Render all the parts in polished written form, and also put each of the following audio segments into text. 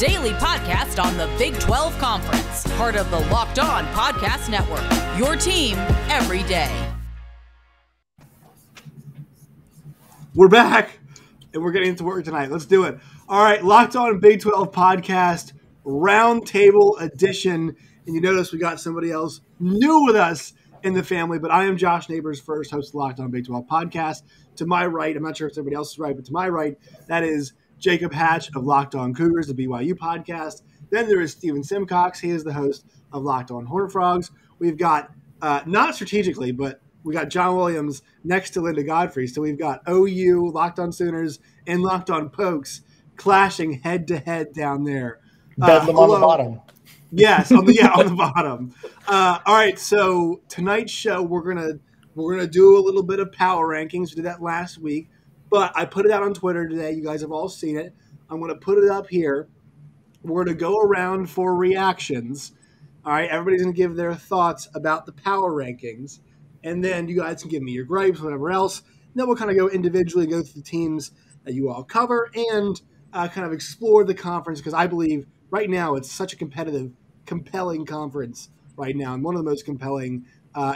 daily podcast on the Big 12 Conference, part of the Locked On Podcast Network, your team every day. We're back, and we're getting into work tonight. Let's do it. All right, Locked On Big 12 Podcast, Roundtable edition. And you notice we got somebody else new with us in the family, but I am Josh Neighbors, first host of Locked On Big 12 Podcast. To my right, I'm not sure if somebody else is right, but to my right, that is Jacob Hatch of Locked On Cougars, the BYU podcast. Then there is Steven Simcox. He is the host of Locked On Horned Frogs. We've got, not strategically, but we got John Williams next to Linda Godfrey. So we've got OU, Locked On Sooners, and Locked On Pokes clashing head-to-head down there. Bedlam on the bottom. Yes, on the bottom. All right, so tonight's show we're gonna do a little bit of power rankings. We did that last week, but I put it out on Twitter today. You guys have all seen it. I'm gonna put it up here. We're gonna go around for reactions. All right, everybody's gonna give their thoughts about the power rankings, and then you guys can give me your gripes, whatever else. Then we'll kind of go individually, go through the teams that you all cover, and kind of explore the conference, because I believe right now it's such a compelling conference right now, and one of the most compelling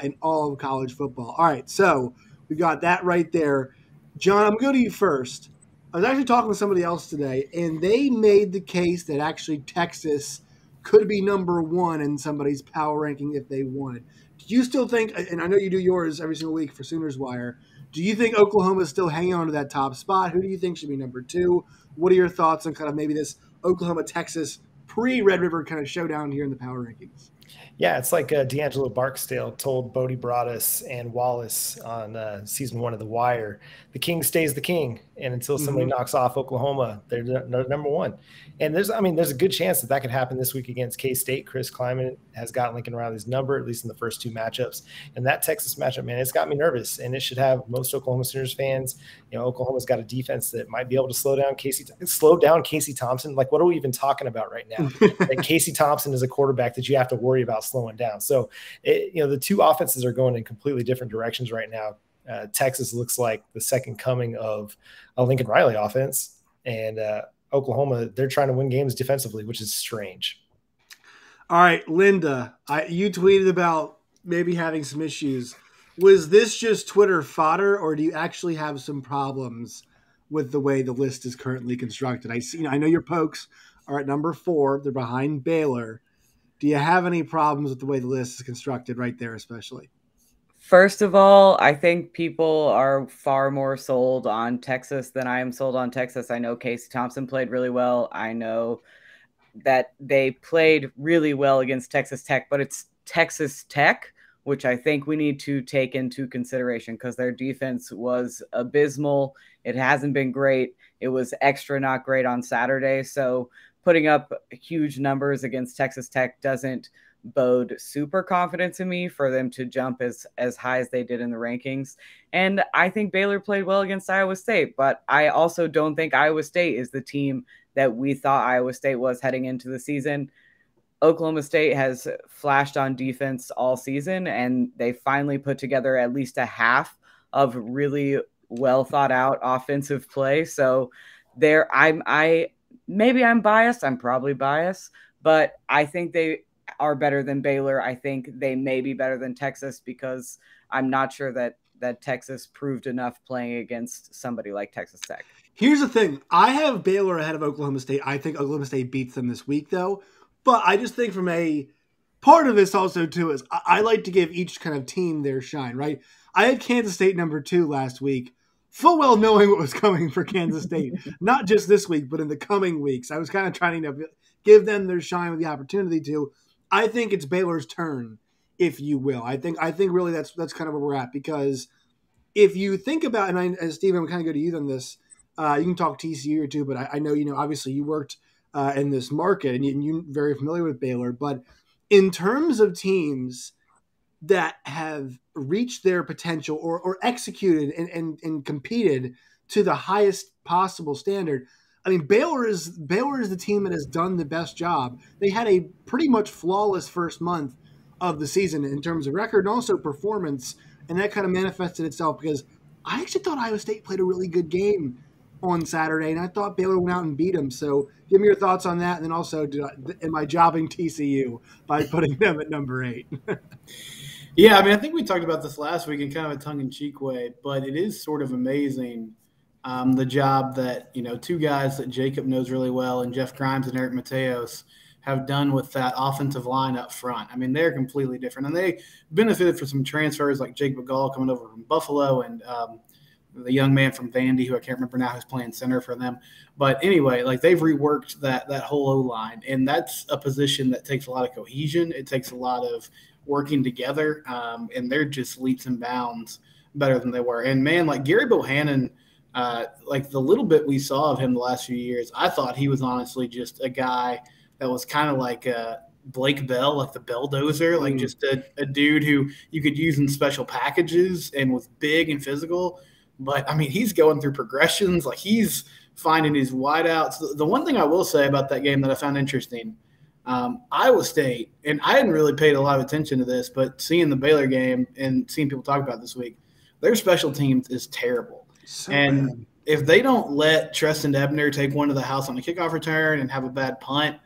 in all of college football. All right, so we got that right there. John, I'm going to go to you first. I was actually talking with somebody else today, and they made the case that actually Texas could be number one in somebody's power ranking if they wanted. Do you still think, and I know you do yours every single week for Sooners Wire, do you think Oklahoma is still hanging on to that top spot? Who do you think should be number two? What are your thoughts on kind of maybe this Oklahoma-Texas pre-Red River kind of showdown here in the power rankings? Yeah, it's like D'Angelo Barksdale told Bodie Broadus and Wallace on season 1 of The Wire, the king stays the king. And until somebody knocks off Oklahoma, they're number one. And there's a good chance that could happen this week against K-State. Chris Kleiman has got Lincoln Riley's number, at least in the first two matchups. And that Texas matchup, man, it's got me nervous. And it should have most Oklahoma Sooners fans. You know, Oklahoma's got a defense that might be able to slow down Casey Thompson. Like, what are we even talking about right now? Like, Casey Thompson is a quarterback that you have to worry about slowing down. So, the two offenses are going in completely different directions right now. Texas looks like the second coming of a Lincoln Riley offense, and Oklahoma, they're trying to win games defensively, which is strange. All right, Linda, you tweeted about maybe having some issues. Was this just Twitter fodder, or do you actually have some problems with the way the list is currently constructed? I know your Pokes are at number 4. They're behind Baylor. Do you have any problems with the way the list is constructed right there, especially? First of all, I think people are far more sold on Texas than I am sold on Texas. I know Casey Thompson played really well. I know that they played really well against Texas Tech, but it's Texas Tech, which I think we need to take into consideration because their defense was abysmal. It hasn't been great. It was extra not great on Saturday. So putting up huge numbers against Texas Tech doesn't bode super confidence in me for them to jump as high as they did in the rankings. And I think Baylor played well against Iowa State, but I also don't think Iowa State is the team that we thought Iowa State was heading into the season. Oklahoma State has flashed on defense all season, and they finally put together at least a half of really well thought out offensive play. So there, maybe I'm biased. I'm probably biased, but I think they are better than Baylor. I think they may be better than Texas because I'm not sure that Texas proved enough playing against somebody like Texas Tech. Here's the thing. I have Baylor ahead of Oklahoma State. I think Oklahoma State beats them this week, though. But I just think from a part of this also, too, is I like to give each kind of team their shine, right? I had Kansas State number 2 last week, full well knowing what was coming for Kansas State. Not just this week, but in the coming weeks. I was kind of trying to give them their shine with the opportunity to. I think it's Baylor's turn, if you will. I think really that's kind of where we're at, because if you think about, and Stephen, I'm kind of go to you on this. You can talk TCU or two, but I know, obviously you worked in this market and you're very familiar with Baylor. But in terms of teams that have reached their potential or executed and competed to the highest possible standard, I mean, Baylor is the team that has done the best job. They had a pretty much flawless first month of the season in terms of record and also performance, and that kind of manifested itself because I actually thought Iowa State played a really good game on Saturday, and I thought Baylor went out and beat them. So give me your thoughts on that, and then also, am I jobbing TCU by putting them at number 8? Yeah, I mean, I think we talked about this last week in kind of a tongue-in-cheek way, but it is sort of amazing the job that, two guys that Jacob knows really well, and Jeff Grimes and Eric Mateos, have done with that offensive line up front. I mean, they're completely different, and they benefited from some transfers like Jake McGall coming over from Buffalo and the young man from Vandy, who I can't remember now, who's playing center for them. But anyway, like they've reworked that whole O-line, and that's a position that takes a lot of cohesion. It takes a lot of working together, and they're just leaps and bounds better than they were. And, man, like Gary Bohannon, like the little bit we saw of him the last few years, I thought he was honestly just a guy that was kind of like Blake Bell, like the Belldozer, like just a dude who you could use in special packages and was big and physical. But, I mean, he's going through progressions. Like, he's finding his wideouts. The one thing I will say about that game that I found interesting, Iowa State, and I hadn't really paid a lot of attention to this, but seeing the Baylor game and seeing people talk about it this week, their special teams is terrible. And if they don't let Treston Ebner take one to the house on a kickoff return and have a bad punt,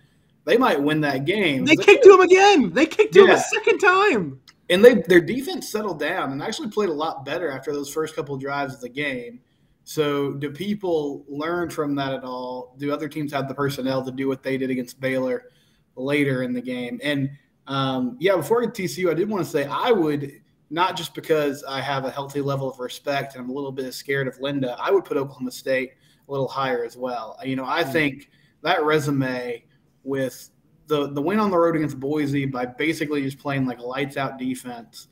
they might win that game. They kicked to him again. They kicked to him a second time. And their defense settled down and actually played a lot better after those first couple of drives of the game. So do people learn from that at all? Do other teams have the personnel to do what they did against Baylor later in the game? And, before I get to TCU, I did want to say I would – not just because I have a healthy level of respect and I'm a little bit scared of Linda, I would put Oklahoma State a little higher as well. I think that resume with the win on the road against Boise by basically just playing like a lights-out defense,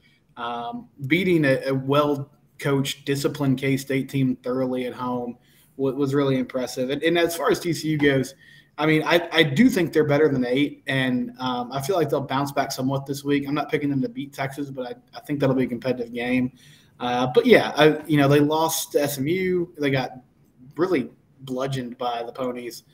beating a well-coached, disciplined K-State team thoroughly at home was really impressive. And as far as TCU goes, I mean, I do think they're better than 8, and I feel like they'll bounce back somewhat this week. I'm not picking them to beat Texas, but I think that'll be a competitive game. They lost to SMU. They got really bludgeoned by the Ponies.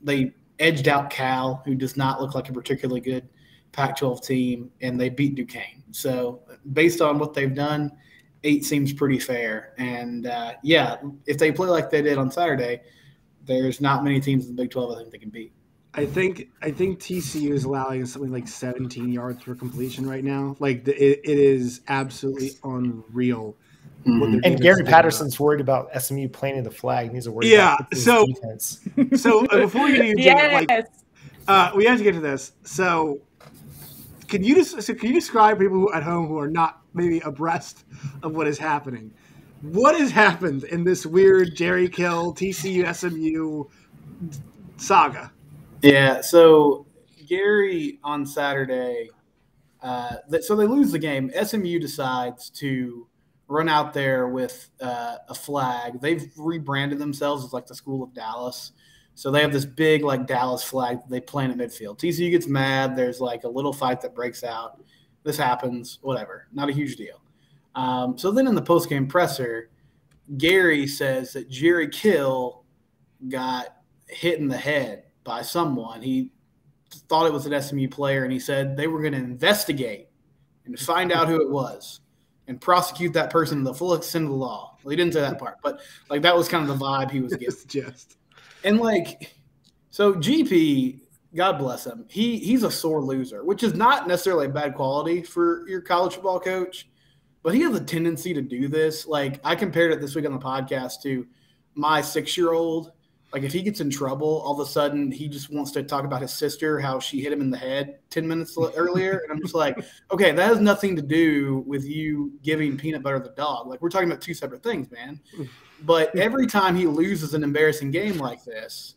They edged out Cal, who does not look like a particularly good Pac-12 team, and they beat Duquesne. So based on what they've done, 8 seems pretty fair. And, if they play like they did on Saturday – there's not many teams in the Big 12 I think they can beat. I think TCU is allowing something like 17 yards per completion right now. Like it is absolutely unreal. And Gary Patterson's worried about SMU planting the flag, and he's worried about defense. So before we get into we have to get to this. So can you describe people at home who are not maybe abreast of what is happening? What has happened in this weird Jerry Kill, TCU, SMU saga? Yeah, so Gary on Saturday, so they lose the game. SMU decides to run out there with a flag. They've rebranded themselves as like the School of Dallas. So they have this big like Dallas flag that they plant at midfield. TCU gets mad. There's like a little fight that breaks out. This happens, whatever. Not a huge deal. So then in the postgame presser, Gary says that Jerry Kill got hit in the head by someone. He thought it was an SMU player, and he said they were going to investigate and find out who it was and prosecute that person to the full extent of the law. Well, he didn't say that part, but like that was kind of the vibe he was getting. And like, so GP, God bless him, he's a sore loser, which is not necessarily a bad quality for your college football coach. But he has a tendency to do this. Like, I compared it this week on the podcast to my 6-year-old. Like, if he gets in trouble, all of a sudden he just wants to talk about his sister, how she hit him in the head 10 minutes earlier. And I'm just like, okay, that has nothing to do with you giving peanut butter to the dog. Like, we're talking about 2 separate things, man. But every time he loses an embarrassing game like this,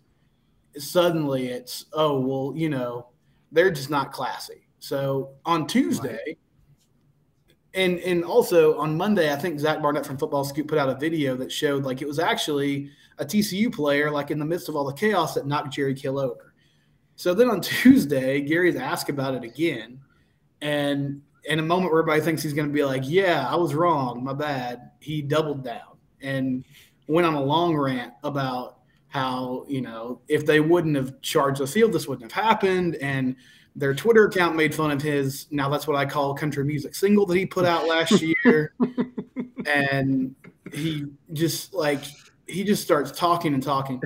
suddenly it's, they're just not classy. So on Tuesday – And also on Monday, I think Zach Barnett from Football Scoop put out a video that showed like it was actually a TCU player like in the midst of all the chaos that knocked Jerry Kill over. So then on Tuesday, Gary's asked about it again. And in a moment where everybody thinks he's going to be like, yeah, I was wrong, my bad, he doubled down and went on a long rant about how, if they wouldn't have charged the field, this wouldn't have happened. And their Twitter account made fun of his, now that's what I call country music single that he put out last year. And he just like, just starts talking and talking.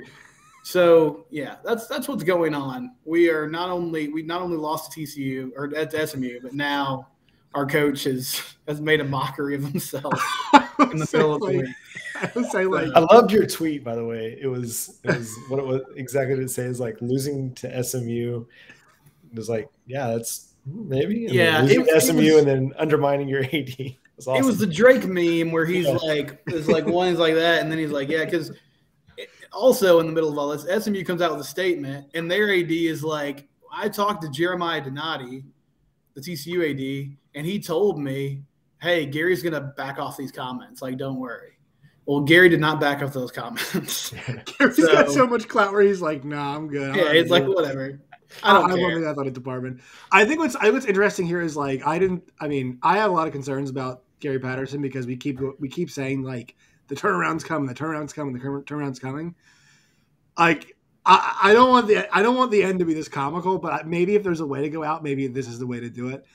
So yeah, that's what's going on. We not only lost to TCU or to SMU, but now our coach has made a mockery of himself in the middle of the week. I loved your tweet, by the way. It was what it was exactly what it says, like losing to SMU. It was like, yeah, that's maybe. And losing to SMU and then undermining your AD. It was awesome. It was the Drake meme where he's like, it's like one's like that, and then he's like, yeah, because also in the middle of all this, SMU comes out with a statement, and their AD is like, I talked to Jeremiah Donati, the TCU AD, and he told me, hey, Gary's going to back off these comments. Like, don't worry. Well, Gary did not back off those comments. Gary's got so much clout where he's like, nah, I'm good. Yeah, it's like, whatever. I don't care. love the athletic department. I think what's interesting here is like, I have a lot of concerns about Gary Patterson because we keep saying like, the turnaround's coming. The turnaround's coming. Like I don't want the end to be this comical, but maybe if there's a way to go out, maybe this is the way to do it.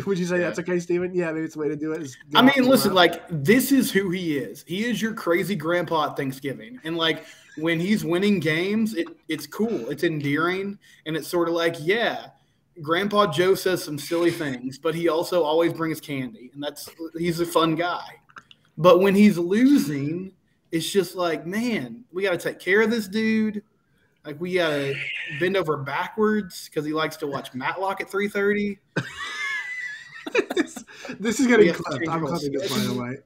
Would you say that's okay, Steven? Yeah, maybe it's the way to do it. I mean, listen, like this is who he is. He is your crazy grandpa at Thanksgiving, and like when he's winning games, it's cool, it's endearing, and it's sort of like, yeah, Grandpa Joe says some silly things, but he also always brings candy, and he's a fun guy. But when he's losing, it's just like, man, we got to take care of this dude. Like, we got to bend over backwards because he likes to watch Matlock at 3:30. This is getting clipped. I'm clipping this, by the way.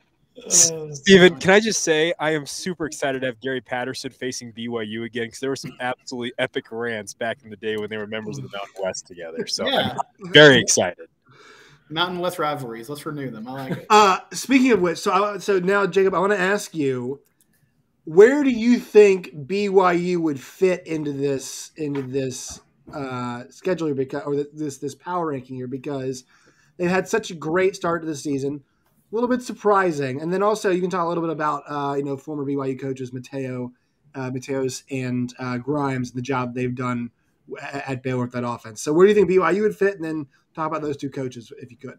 Steven, can I just say I am super excited to have Gary Patterson facing BYU again because there were some absolutely epic rants back in the day when they were members of the Mountain West together. So I'm very excited. Mountain West rivalries. Let's renew them. I like it. Speaking of which, so now, Jacob, I want to ask you, where do you think BYU would fit into this schedule here, or this power ranking here? Because they've had such a great start to the season, a little bit surprising, and then also you can talk a little bit about former BYU coaches Mateos and Grimes and the job they've done at Baylor with that offense. So where do you think BYU would fit, and then talk about those two coaches if you could.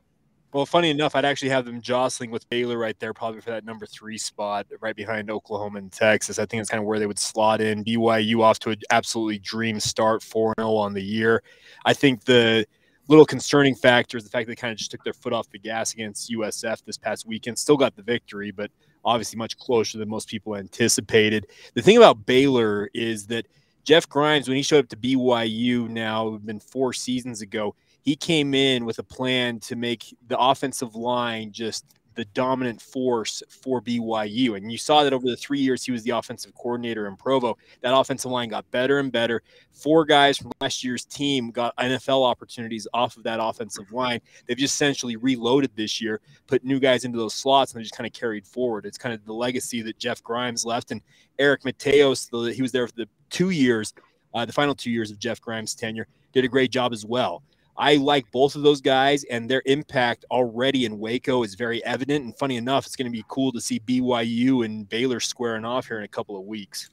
Well, funny enough, I'd actually have them jostling with Baylor right there, probably for that number 3 spot, right behind Oklahoma and Texas. I think that's kind of where they would slot in. BYU off to an absolutely dream start, 4-0 on the year. I think the little concerning factor is the fact they kind of just took their foot off the gas against USF this past weekend. Still got the victory, but obviously much closer than most people anticipated. The thing about Baylor is that Jeff Grimes, when he showed up to BYU now, it's been 4 seasons ago, he came in with a plan to make the offensive line just the dominant force for BYU. And you saw that over the 3 years he was the offensive coordinator in Provo, that offensive line got better and better. 4 guys from last year's team got NFL opportunities off of that offensive line. They've just essentially reloaded this year, put new guys into those slots, and they just kind of carried forward. It's kind of the legacy that Jeff Grimes left. And Eric Mateos, he was there for the 2 years, the final 2 years of Jeff Grimes' tenure, did a great job as well. I like both of those guys, and their impact already in Waco is very evident. And funny enough, it's going to be cool to see BYU and Baylor squaring off here in a couple of weeks.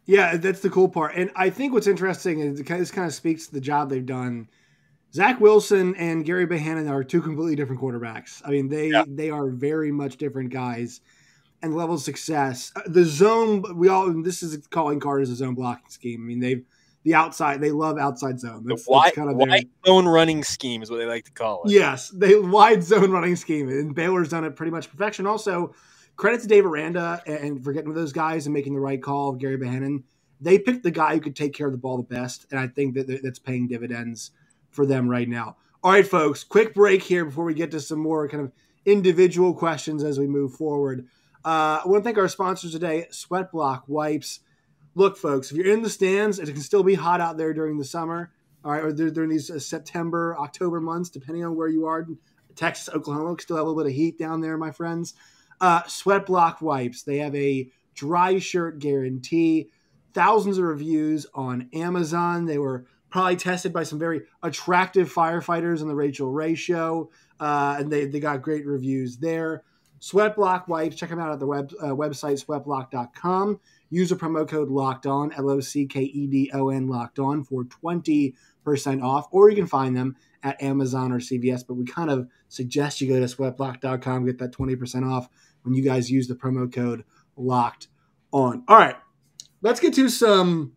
Yeah, that's the cool part. And I think what's interesting is this kind of speaks to the job they've done. Zach Wilson and Gary Bohannon are 2 completely different quarterbacks. I mean, they are very much different guys and level of success. The zone, this is calling card as a zone blocking scheme. I mean, they love outside zone. That's kind of wide zone running scheme is what they like to call it. Yes, wide zone running scheme. And Baylor's done it pretty much perfection. Also, credit to Dave Aranda and for getting with those guys and making the right call of Gary Bohannon. They picked the guy who could take care of the ball the best, and I think that's paying dividends for them right now. All right, folks, quick break here before we get to some more kind of individual questions as we move forward. I want to thank our sponsors today, Sweatblock Wipes. Look, folks, if you're in the stands, it can still be hot out there during the summer, all right, or during these September, October months, depending on where you are. Texas, Oklahoma, still have a little bit of heat down there, my friends. Sweatblock Wipes. They have a dry shirt guarantee. Thousands of reviews on Amazon. They were probably tested by some very attractive firefighters on the Rachel Ray show, and they got great reviews there. Sweatblock Wipes. Check them out at the website, sweatblock.com. Use the promo code LOCKEDON, LOCKEDON, Locked On, for 20% off, or you can find them at Amazon or CVS, but we kind of suggest you go to sweatblock.com, get that 20% off when you guys use the promo code Locked on. All right, let's get to some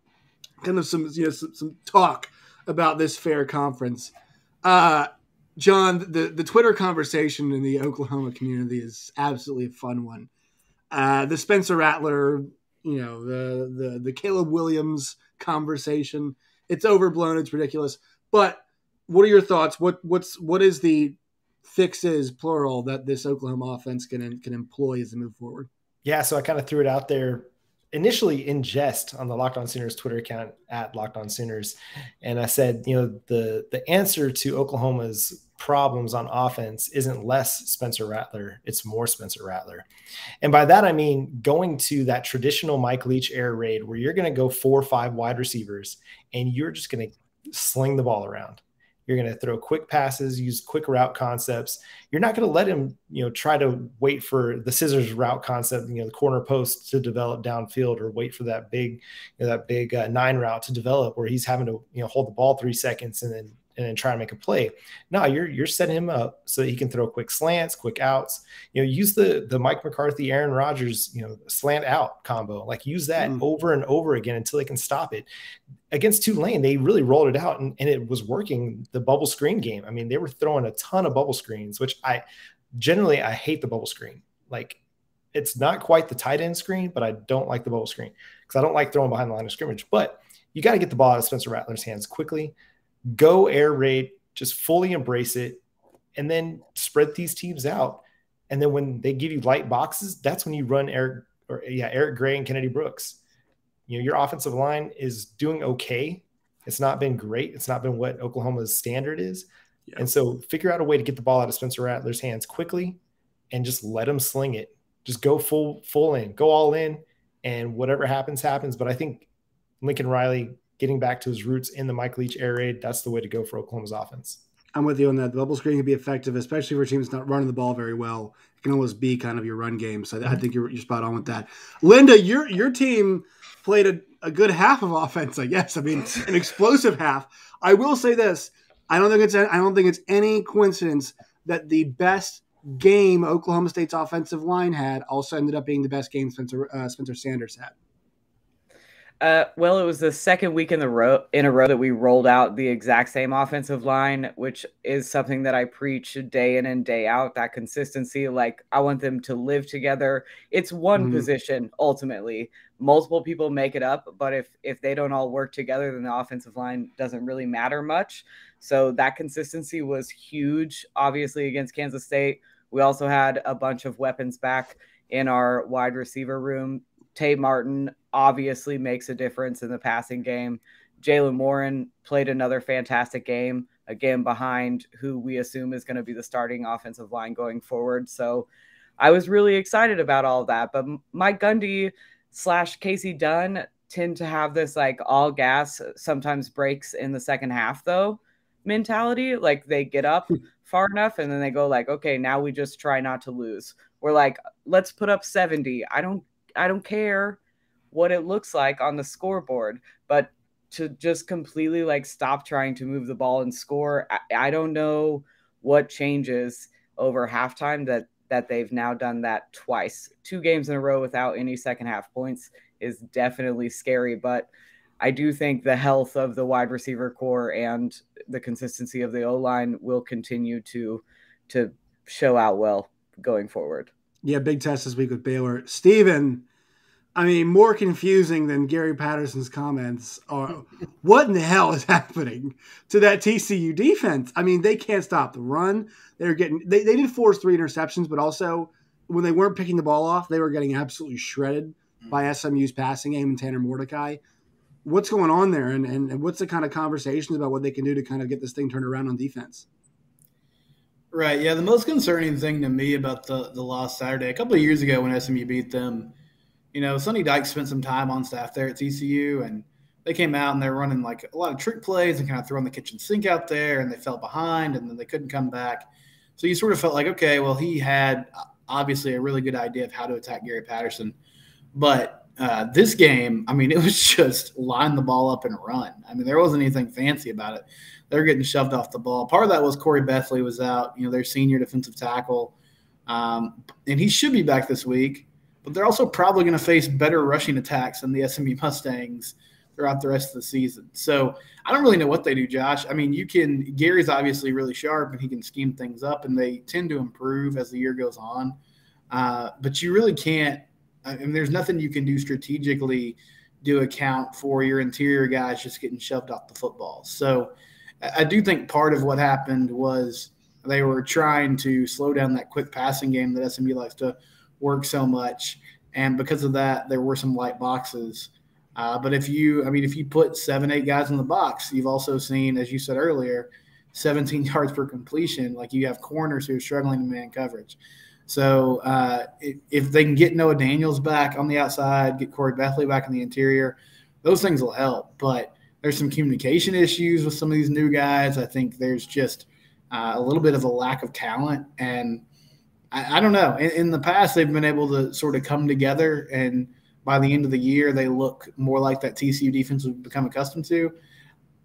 talk about this fair conference. John, the Twitter conversation in the Oklahoma community is absolutely a fun one. The Spencer Rattler, the Caleb Williams conversation. It's overblown. It's ridiculous. But what are your thoughts? What is the fixes, plural, that this Oklahoma offense can employ as they move forward? Yeah, so I kind of threw it out there initially in jest on the Locked On Sooners Twitter account at Locked On Sooners. And I said, the answer to Oklahoma's problems on offense isn't less Spencer Rattler, it's more Spencer Rattler. And by that, I mean going to that traditional Mike Leach air raid where you're going to go 4 or 5 wide receivers and you're just going to sling the ball around. You're going to throw quick passes, use quick route concepts. You're not going to let him, try to wait for the scissors route concept, the corner post to develop downfield, or wait for that big 9 route to develop where he's having to, hold the ball 3 seconds and then try to make a play. No, you're setting him up so that he can throw quick slants, quick outs. Use the Mike McCarthy, Aaron Rodgers, slant out combo. Like use that over and over again until they can stop it. Against Tulane, they really rolled it out and it was working. The bubble screen game. I mean, they were throwing a ton of bubble screens, which I hate the bubble screen. Like it's not quite the tight end screen, but I don't like the bubble screen because I don't like throwing behind the line of scrimmage. But you got to get the ball out of Spencer Rattler's hands quickly. Go air raid, just fully embrace it, and then spread these teams out. And then when they give you light boxes, that's when you run Eric Gray and Kennedy Brooks. Your offensive line is doing okay. It's not been great. It's not been what Oklahoma's standard is. Yeah. And so figure out a way to get the ball out of Spencer Rattler's hands quickly and just let him sling it. Just go full in, go all in, and whatever happens, happens. But I think Lincoln Riley getting back to his roots in the Mike Leach air raid, that's the way to go for Oklahoma's offense. I'm with you on that. The bubble screen can be effective, especially for teams not running the ball very well. It can almost be kind of your run game. So I think you're spot on with that. Linda, your team played a good half of offense, I guess. I mean, an explosive half. I will say this: I don't think it's any coincidence that the best game Oklahoma State's offensive line had also ended up being the best game Spencer Sanders had. Well, it was the second week in a row that we rolled out the exact same offensive line, which is something that I preach day in and day out, that consistency. Like, I want them to live together. It's one position, ultimately. Multiple people make it up, but if they don't all work together, then the offensive line doesn't really matter much. So that consistency was huge, obviously, against Kansas State. We also had a bunch of weapons back in our wide receiver room. Tay Martin obviously makes a difference in the passing game. Jalen Warren played another fantastic game, again, behind who we assume is going to be the starting offensive line going forward. So I was really excited about all of that. But Mike Gundy / Casey Dunn tend to have this like all gas, sometimes breaks in the second half, though, mentality. Like they get up far enough and then they go like, okay, now we just try not to lose. We're like, let's put up 70. I don't care what it looks like on the scoreboard, but to just completely like stop trying to move the ball and score. I don't know what changes over halftime that they've now done that twice. 2 games in a row without any second half points is definitely scary, but I do think the health of the wide receiver core and the consistency of the O-line will continue to show out well going forward. Yeah, big test this week with Baylor. Steven, I mean, more confusing than Gary Patterson's comments are what in the hell is happening to that TCU defense? I mean, they can't stop the run. They did force 3 interceptions, but also when they weren't picking the ball off, they were getting absolutely shredded by SMU's passing game and Tanner Mordecai. What's going on there? And what's the kind of conversations about what they can do to kind of get this thing turned around on defense? Right. Yeah. The most concerning thing to me about the loss Saturday, a couple of years ago when SMU beat them, Sonny Dykes spent some time on staff there at TCU, and they came out and they're running like a lot of trick plays and kind of throwing the kitchen sink out there, and they fell behind and then they couldn't come back. So you sort of felt like, okay, well, he had obviously a really good idea of how to attack Gary Patterson. But this game, I mean, it was just line the ball up and run. I mean, there wasn't anything fancy about it. They're getting shoved off the ball. Part of that was Corey Bethley was out, their senior defensive tackle. And he should be back this week. but they're also probably going to face better rushing attacks than the SMU Mustangs throughout the rest of the season. So I don't really know what they do, Josh. I mean, Gary's obviously really sharp and he can scheme things up, and they tend to improve as the year goes on. But you really can't, I mean, there's nothing you can do strategically to account for your interior guys just getting shoved off the football. So I do think part of what happened was they were trying to slow down that quick passing game that SMU likes to work so much. And because of that, there were some light boxes. But if you put 7-8 guys in the box, you've also seen, as you said earlier, 17 yards per completion. Like, you have corners who are struggling in man coverage. So if they can get Noah Daniels back on the outside, get Corey Bethley back in the interior, those things will help. But there's some communication issues with some of these new guys. I think there's just a little bit of a lack of talent. And I don't know. In the past, they've been able to sort of come together, and by the end of the year, they look more like that TCU defense we've become accustomed to.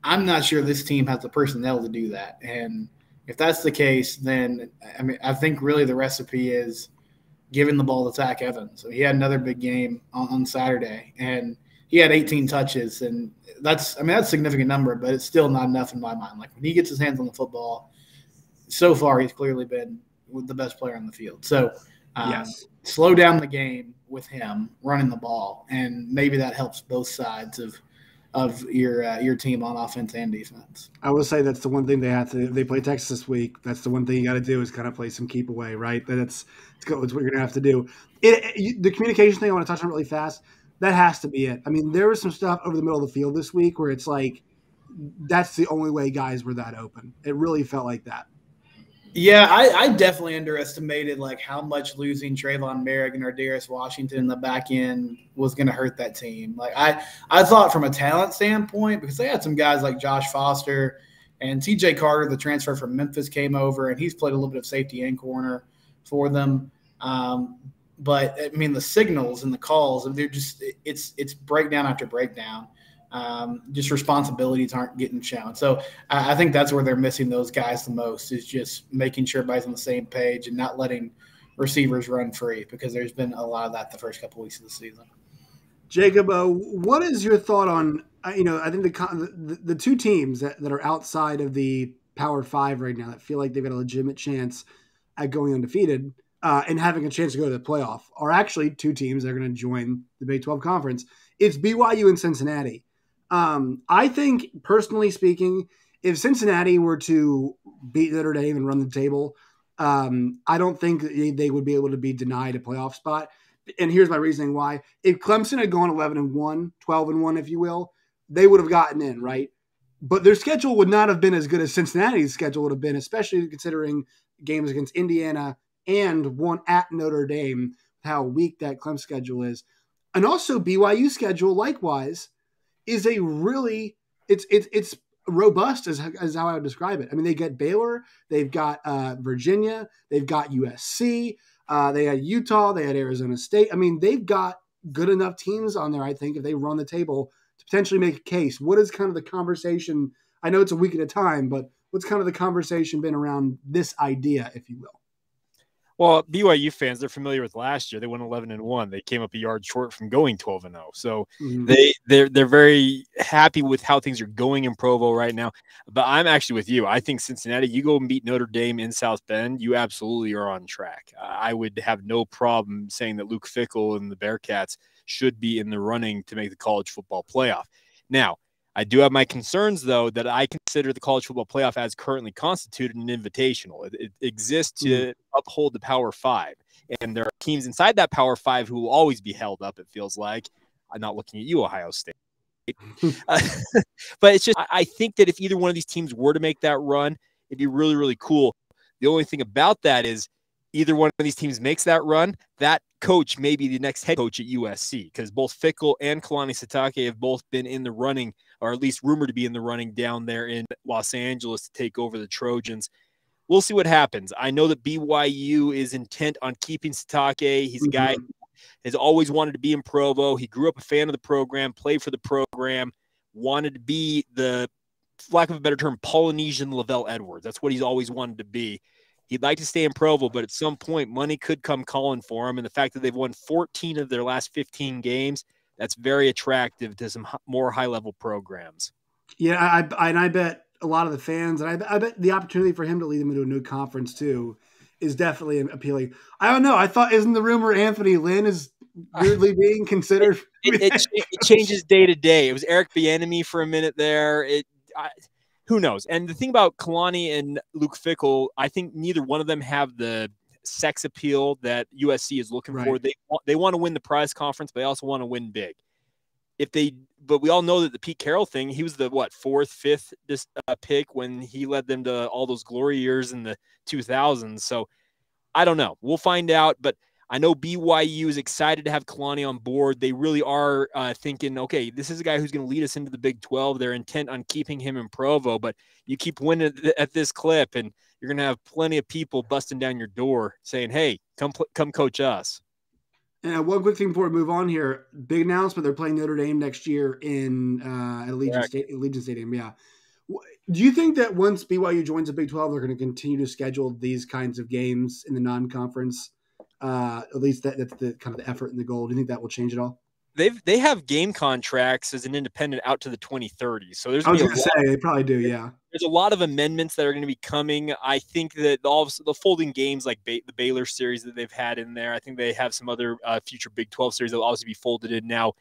I'm not sure this team has the personnel to do that. And if that's the case, then I think really the recipe is giving the ball to Zach Evans. So he had another big game on Saturday, and he had 18 touches, and that's a significant number, but it's still not enough in my mind. Like, when he gets his hands on the football, so far he's clearly been the best player on the field. So yes, slow down the game with him running the ball, and maybe that helps both sides of your team on offense and defense. I will say that's the one thing they play Texas this week. That's the one thing you got to do is kind of play some keep away, right? It's what you're going to have to do. The communication thing I want to touch on really fast, that has to be it. I mean, there was some stuff over the middle of the field this week where it's like, that's the only way guys were that open. It really felt like that. Yeah, I definitely underestimated like how much losing Trayvon Merrick and Ardarius Washington in the back end was going to hurt that team. Like, I thought from a talent standpoint, because they had some guys like Josh Foster and TJ Carter, the transfer from Memphis, came over, and he's played a little bit of safety and corner for them. But I mean, the signals and the calls, they're just it's breakdown after breakdown. Just responsibilities aren't getting shown. So I think that's where they're missing those guys the most, is just making sure everybody's on the same page and not letting receivers run free, because there's been a lot of that the first couple weeks of the season. Jacob, what is your thought on, I think the two teams that are outside of the Power 5 right now that feel like they've got a legitimate chance at going undefeated and having a chance to go to the playoff are actually two teams that are going to join the Big 12 Conference. It's BYU and Cincinnati. I think, personally speaking, if Cincinnati were to beat Notre Dame and run the table, I don't think they would be able to be denied a playoff spot. And here's my reasoning why. If Clemson had gone 11-1, 12-1, if you will, they would have gotten in, right? But their schedule would not have been as good as Cincinnati's schedule would have been, especially considering games against Indiana and one at Notre Dame, how weak that Clemson schedule is. And also BYU schedule, likewise, is a really it's robust as how I would describe it. I mean, they get Baylor, they've got Virginia, they've got USC, they had Utah, they had Arizona State. I mean, they've got good enough teams on there, I think, if they run the table to potentially make a case. What is kind of the conversation? I know it's a week at a time, but what's kind of the conversation been around this idea, if you will? Well, BYU fans, they're familiar with last year. They went 11-1. They came up a yard short from going 12-0. So they're very happy with how things are going in Provo right now. But I'm actually with you. I think Cincinnati, you go and beat Notre Dame in South Bend, you absolutely are on track. I would have no problem saying that Luke Fickell and the Bearcats should be in the running to make the college football playoff. Now, I do have my concerns, though, that I consider the college football playoff as currently constituted an invitational. It exists to uphold the Power 5. And there are teams inside that Power 5 who will always be held up, it feels like. I'm not looking at you, Ohio State. But it's just, I think that if either one of these teams were to make that run, it'd be really, really cool. The only thing about that is either one of these teams makes that run, that coach may be the next head coach at USC, because both Fickell and Kalani Sitake have both been in the running, or at least rumored to be in the running down there in Los Angeles to take over the Trojans. We'll see what happens. I know that BYU is intent on keeping Sitake. He's a guy who has always wanted to be in Provo. He grew up a fan of the program, played for the program, wanted to be the, for lack of a better term, Polynesian Lavelle Edwards. That's what he's always wanted to be. He'd like to stay in Provo, but at some point, money could come calling for him. And the fact that they've won 14 of their last 15 games, that's very attractive to some more high-level programs. Yeah, I bet a lot of the fans, and I bet the opportunity for him to lead them into a new conference too is definitely appealing. I don't know. I thought, isn't the rumor Anthony Lynn is weirdly being considered? It changes day to day. It was Eric Bieniemy for a minute there. Who knows? And the thing about Kalani and Luke Fickell, I think neither one of them have the sex appeal that USC is looking for. They want to win the prize conference, but they also want to win big. But we all know that the Pete Carroll thing, he was the fourth, fifth pick when he led them to all those glory years in the 2000s. So I don't know. We'll find out. But I know BYU is excited to have Kalani on board. They really are thinking, okay, this is a guy who's going to lead us into the Big 12. They're intent on keeping him in Provo, but you keep winning at this clip, and you're going to have plenty of people busting down your door saying, hey, come coach us. And one quick thing before we move on here, big announcement, they're playing Notre Dame next year in Allegiant Stadium. Yeah. Do you think that once BYU joins the Big 12, they're going to continue to schedule these kinds of games in the non-conference? At least that's the kind of the effort and the goal. Do you think that will change at all? They have game contracts as an independent out to the 2030s. So I was going to say they probably do. Yeah, there's a lot of amendments that are going to be coming. I think that all the folding games like the Baylor series that they've had in there. I think they have some other future Big 12 series that will obviously be folded in now,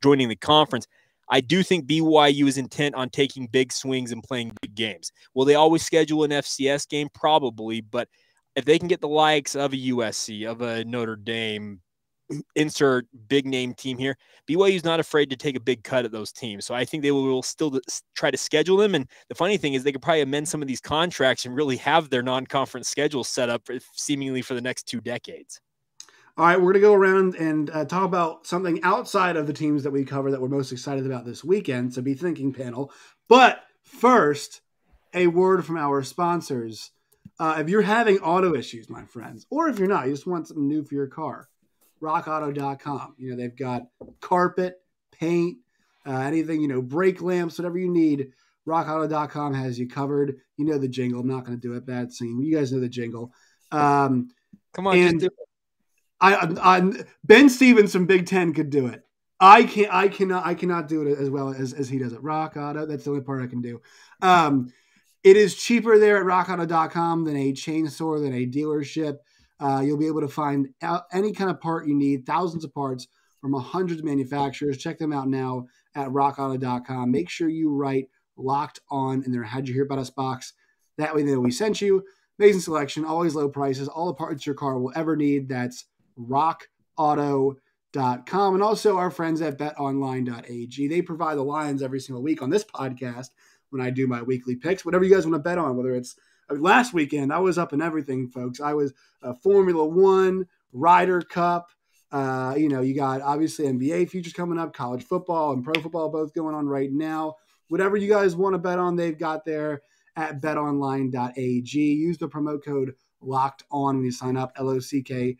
joining the conference. I do think BYU is intent on taking big swings and playing big games. Will they always schedule an FCS game? Probably, but if they can get the likes of a USC, of a Notre Dame, insert big name team here, BYU is not afraid to take a big cut at those teams. So I think they will still try to schedule them. And the funny thing is they could probably amend some of these contracts and really have their non-conference schedule set up seemingly for the next 2 decades. All right, we're going to go around and talk about something outside of the teams that we cover that we're most excited about this weekend. So be thinking, panel. But first, a word from our sponsors. If you're having auto issues, my friends, or if you're not, you just want something new for your car, rockauto.com. They've got carpet, paint, anything, brake lamps, whatever you need. Rockauto.com has you covered. You know the jingle. I'm not going to do it. Bad singing. You guys know the jingle. Come on, just do it. Ben Stevens from Big Ten could do it. I cannot do it as well as he does it. Rock Auto, that's the only part I can do. It is cheaper there at rockauto.com than a chain store, than a dealership. You'll be able to find any kind of part you need, thousands of parts from hundreds of manufacturers. Check them out now at rockauto.com. Make sure you write Locked On in their How'd You Hear About Us box. That way they know we sent you. Amazing selection, always low prices, all the parts your car will ever need. That's rockauto.com. And also our friends at betonline.ag. They provide the lines every single week on this podcast when I do my weekly picks. Whatever you guys want to bet on, whether it's last weekend, I was up in everything, folks. I was Formula One, Ryder Cup. You got obviously NBA futures coming up, college football and pro football both going on right now. Whatever you guys want to bet on, they've got there at betonline.ag. Use the promo code Locked On when you sign up. LOCKEDON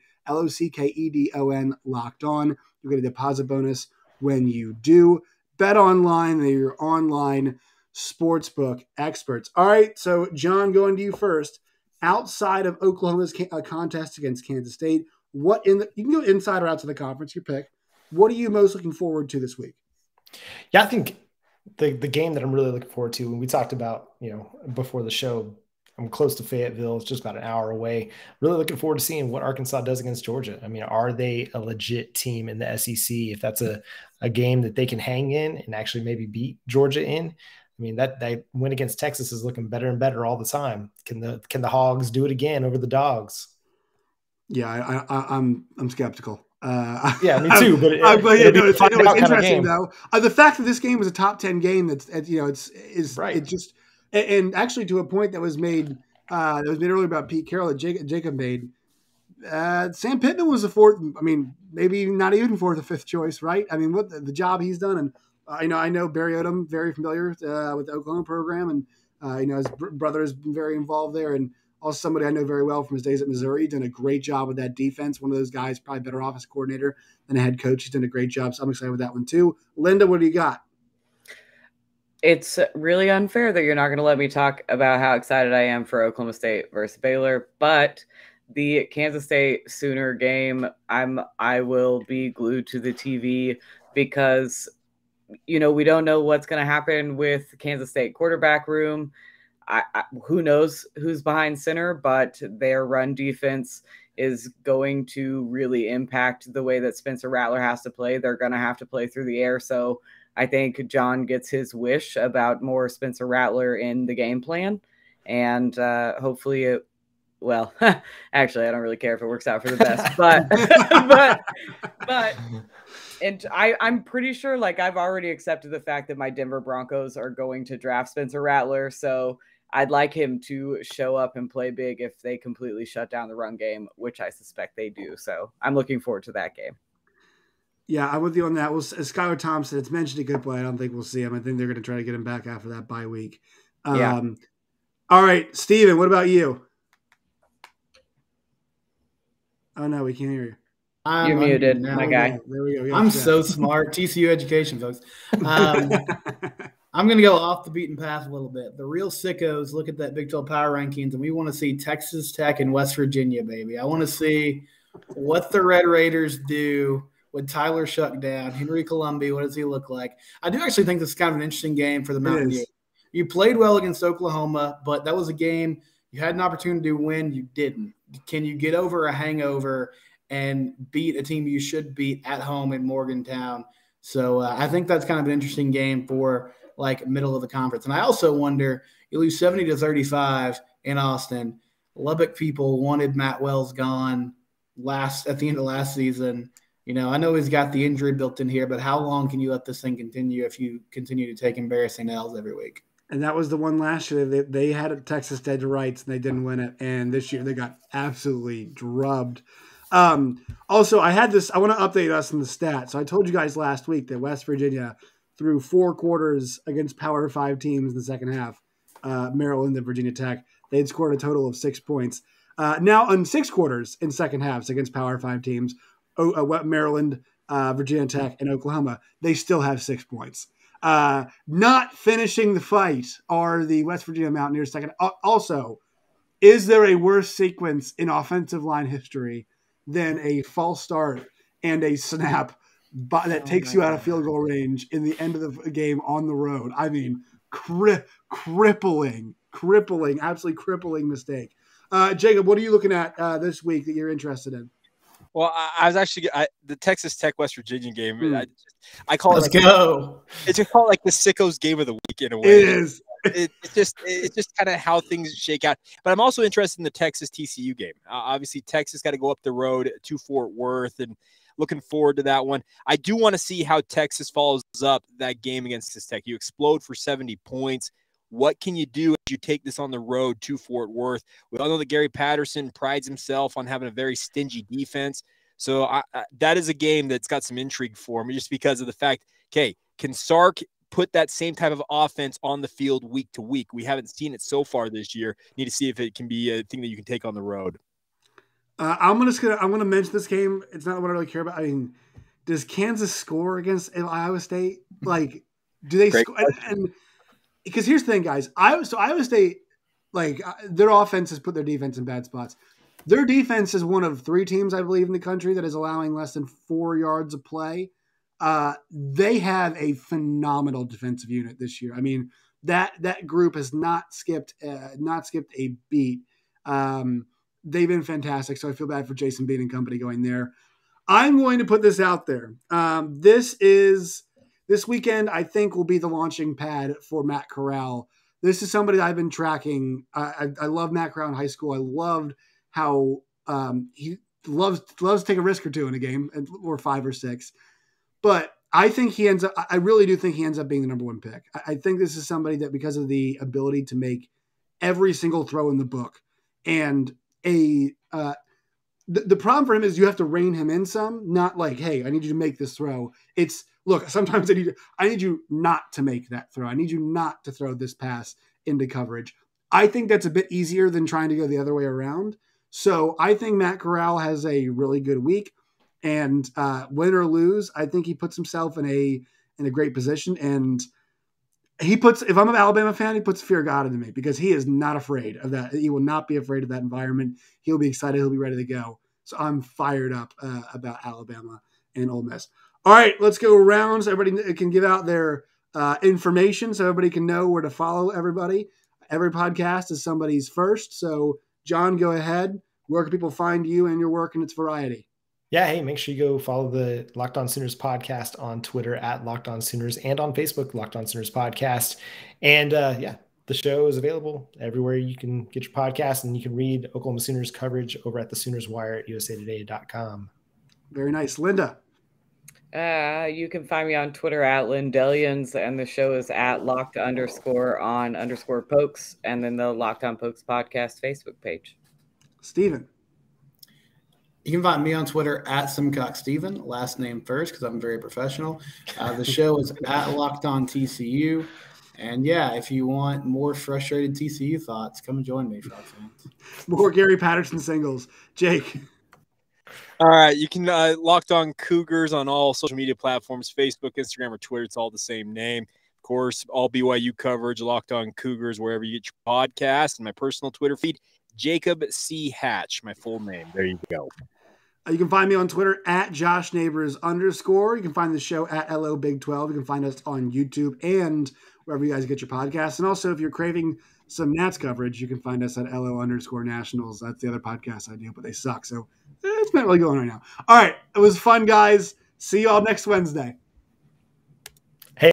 Locked On. You'll get a deposit bonus when you do. Bet Online, they're your online sportsbook experts. All right, so John, going to you first. Outside of Oklahoma's contest against Kansas State, you can go inside or outside the conference, your pick. What are you most looking forward to this week? Yeah, I think the game that I'm really looking forward to, and we talked about, before the show, I'm close to Fayetteville. It's just about an hour away. Really looking forward to seeing what Arkansas does against Georgia. I mean, are they a legit team in the SEC? If that's a game that they can hang in and actually maybe beat Georgia in, I mean, that win against Texas is looking better and better all the time. Can the Hogs do it again over the Dogs? Yeah, I'm skeptical. Yeah, me too. But it's interesting though. The fact that this game was a top 10 game, is right. It just, and actually to a point that was made earlier about Pete Carroll that Jacob made. Sam Pittman was the fourth. I mean, maybe not even fourth or fifth choice, right? I mean, what the job he's done, and I know Barry Odom, very familiar with the Oklahoma program, and his brother has been very involved there, and also somebody I know very well from his days at Missouri. Done a great job with that defense. One of those guys, probably better offensive coordinator than a head coach. He's done a great job, so I'm excited with that one too. Linda, what do you got? It's really unfair that you're not going to let me talk about how excited I am for Oklahoma State versus Baylor, but the Kansas State Sooner game, I will be glued to the TV because, we don't know what's going to happen with Kansas State quarterback room. Who knows who's behind center, but their run defense is going to really impact the way that Spencer Rattler has to play. They're going to have to play through the air. So I think John gets his wish about more Spencer Rattler in the game plan. And hopefully actually, I don't really care if it works out for the best, but and I'm pretty sure, I've already accepted the fact that my Denver Broncos are going to draft Spencer Rattler. So I'd like him to show up and play big if they completely shut down the run game, which I suspect they do. So I'm looking forward to that game. Yeah, I'm with you on that. Well, Skylar Thompson, it's mentioned he could play. I don't think we'll see him. I think they're going to try to get him back after that bye week. Yeah. All right, Steven, what about you? Oh, no, we can't hear you. You're muted, my guy. There we go. I'm so smart. TCU education, folks. I'm going to go off the beaten path a little bit. The real sickos look at that Big 12 power rankings, and we want to see Texas Tech and West Virginia, baby. I want to see what the Red Raiders do with Tyler Shuck down. Henry Colombi, what does he look like? I do actually think this is kind of an interesting game for the Mountaineers. You played well against Oklahoma, but that was a game you had an opportunity to win. You didn't. Can you get over a hangover and beat a team you should beat at home in Morgantown? So I think that's kind of an interesting game for middle of the conference. And I also wonder, you lose 70-35 in Austin. Lubbock people wanted Matt Wells gone at the end of last season. I know he's got the injury built in here, but how long can you let this thing continue if you continue to take embarrassing L's every week? And that was the one last year. They had Texas dead to rights, and they didn't win it. And this year they got absolutely drubbed. Also, I want to update us on the stats. So I told you guys last week that West Virginia through 4 quarters against Power 5 teams in the second half, Maryland and Virginia Tech, they'd scored a total of 6 points. Now on 6 quarters in second halves against Power 5 teams, Maryland, Virginia Tech, and Oklahoma, they still have 6 points. Not finishing the fight are the West Virginia Mountaineers second. Also, is there a worse sequence in offensive line history than a false start and a snap that takes you out of field goal range in the end of the game on the road? I mean, crippling, absolutely crippling mistake. Jacob, what are you looking at this week that you're interested in? Well, I was actually the Texas Tech West Virginia game. I call Let's go. It's just called the sickos game of the week in a way. It is. It's just kind of how things shake out. But I'm also interested in the Texas TCU game. Obviously, Texas got to go up the road to Fort Worth, and looking forward to that one. I do want to see how Texas follows up that game against Texas Tech. You explode for 70 points. What can you do as you take this on the road to Fort Worth? We all know that Gary Patterson prides himself on having a very stingy defense. So that is a game that's got some intrigue for me just because of the fact, can Sark put that same type of offense on the field week to week? We haven't seen it so far this year. Need to see if it can be a thing that you can take on the road. I'm gonna mention this game. It's not what I really care about. I mean, does Kansas score against Iowa State? Do they score? And because here's the thing, guys. Iowa State, their offense has put their defense in bad spots. Their defense is one of 3 teams, I believe, in the country that is allowing less than 4 yards of play. They have a phenomenal defensive unit this year. I mean, that group has not skipped a beat. They've been fantastic, so I feel bad for Jason Bean and company going there. I'm going to put this out there. This weekend, I think, will be the launching pad for Matt Corral. This is somebody that I've been tracking. I love Matt Corral in high school. I loved how he loves to take a risk or two in a game, or 5 or 6. But I think I really do think he ends up being the number 1 pick. I think this is somebody that, because of the ability to make every single throw in the book, and the problem for him is you have to rein him in some, not hey, I need you to make this throw. It's, look, sometimes I need you not to make that throw. I need you not to throw this pass into coverage. I think that's a bit easier than trying to go the other way around. So I think Matt Corral has a really good week, and win or lose, I think he puts himself in a great position. And if I'm an Alabama fan, he puts fear of God into me because he is not afraid of that. He will not be afraid of that environment. He'll be excited. He'll be ready to go. So I'm fired up about Alabama and Ole Miss. All right, let's go around so everybody can give out their information so everybody can know where to follow everybody. Every podcast is somebody's first. So, John, go ahead. Where can people find you and your work and its variety? Yeah, hey, make sure you go follow the Locked On Sooners podcast on Twitter at Locked On Sooners and on Facebook, Locked On Sooners podcast. And the show is available everywhere you can get your podcast, and you can read Oklahoma Sooners coverage over at the Sooners Wire at usatoday.com. Very nice. Linda. You can find me on Twitter at Lindellians, and the show is at locked_on_pokes, and then the Locked On Pokes podcast Facebook page. Steven. You can find me on Twitter at Simcox Steven, last name first because I'm very professional. The show is at Locked On TCU. And yeah, if you want more frustrated TCU thoughts, come and join me, Frog fans. More Gary Patterson singles. Jake. All right, you can Locked On Cougars on all social media platforms, Facebook, Instagram, or Twitter. It's all the same name. Of course, all BYU coverage, Locked On Cougars, wherever you get your podcast. And my personal Twitter feed, Jacob C. Hatch, my full name. There you go. You can find me on Twitter at @JoshNeighbors_. You can find the show at LO Big 12. You can find us on YouTube and wherever you guys get your podcasts. And also, if you're craving some Nats coverage, you can find us at LO_Nationals. That's the other podcast I do, but they suck. So it's not really going right now. All right. It was fun, guys. See you all next Wednesday.